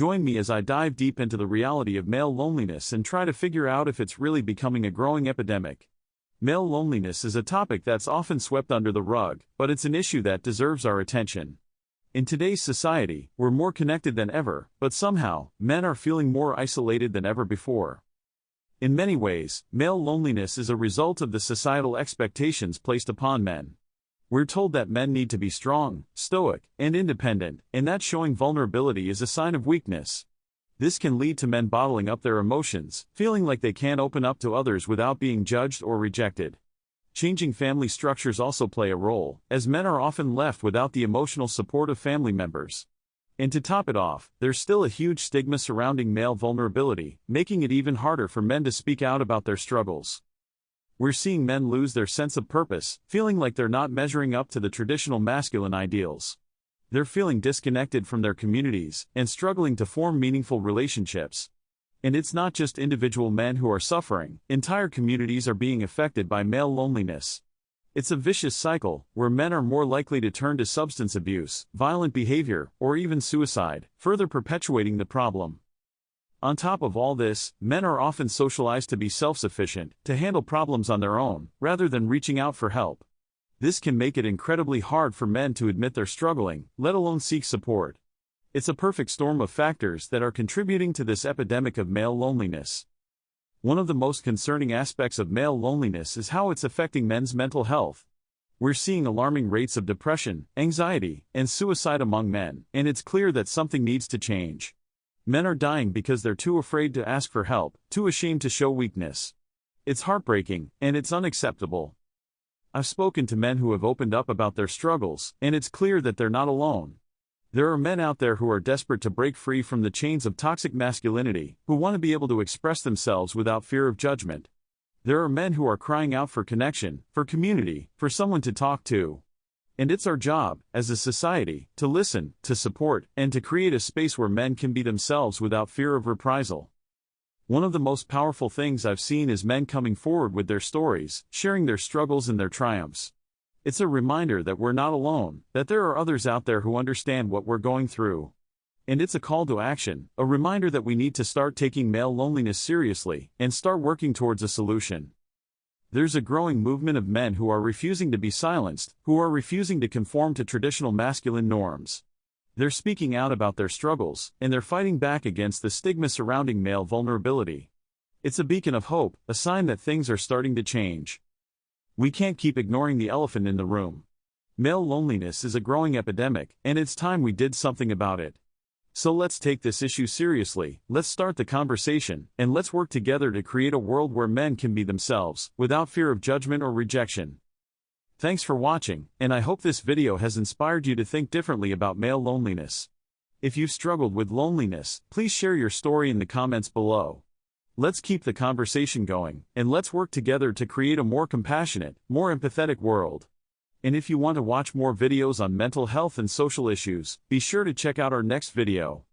Join me as I dive deep into the reality of male loneliness and try to figure out if it's really becoming a growing epidemic. Male loneliness is a topic that's often swept under the rug, but it's an issue that deserves our attention. In today's society, we're more connected than ever, but somehow, men are feeling more isolated than ever before. In many ways, male loneliness is a result of the societal expectations placed upon men. We're told that men need to be strong, stoic, and independent, and that showing vulnerability is a sign of weakness. This can lead to men bottling up their emotions, feeling like they can't open up to others without being judged or rejected. Changing family structures also play a role, as men are often left without the emotional support of family members. And to top it off, there's still a huge stigma surrounding male vulnerability, making it even harder for men to speak out about their struggles. We're seeing men lose their sense of purpose, feeling like they're not measuring up to the traditional masculine ideals. They're feeling disconnected from their communities and struggling to form meaningful relationships. And it's not just individual men who are suffering, entire communities are being affected by male loneliness. It's a vicious cycle, where men are more likely to turn to substance abuse, violent behavior, or even suicide, further perpetuating the problem. On top of all this, men are often socialized to be self-sufficient, to handle problems on their own, rather than reaching out for help. This can make it incredibly hard for men to admit they're struggling, let alone seek support. It's a perfect storm of factors that are contributing to this epidemic of male loneliness. One of the most concerning aspects of male loneliness is how it's affecting men's mental health. We're seeing alarming rates of depression, anxiety, and suicide among men, and it's clear that something needs to change. Men are dying because they're too afraid to ask for help, too ashamed to show weakness. It's heartbreaking, and it's unacceptable. I've spoken to men who have opened up about their struggles, and it's clear that they're not alone. There are men out there who are desperate to break free from the chains of toxic masculinity, who want to be able to express themselves without fear of judgment. There are men who are crying out for connection, for community, for someone to talk to. And it's our job, as a society, to listen, to support, and to create a space where men can be themselves without fear of reprisal. One of the most powerful things I've seen is men coming forward with their stories, sharing their struggles and their triumphs. It's a reminder that we're not alone, that there are others out there who understand what we're going through. And it's a call to action, a reminder that we need to start taking male loneliness seriously, and start working towards a solution. There's a growing movement of men who are refusing to be silenced, who are refusing to conform to traditional masculine norms. They're speaking out about their struggles, and they're fighting back against the stigma surrounding male vulnerability. It's a beacon of hope, a sign that things are starting to change. We can't keep ignoring the elephant in the room. Male loneliness is a growing epidemic, and it's time we did something about it. So let's take this issue seriously, let's start the conversation, and let's work together to create a world where men can be themselves, without fear of judgment or rejection. Thanks for watching, and I hope this video has inspired you to think differently about male loneliness. If you've struggled with loneliness, please share your story in the comments below. Let's keep the conversation going, and let's work together to create a more compassionate, more empathetic world. And if you want to watch more videos on mental health and social issues, be sure to check out our next video.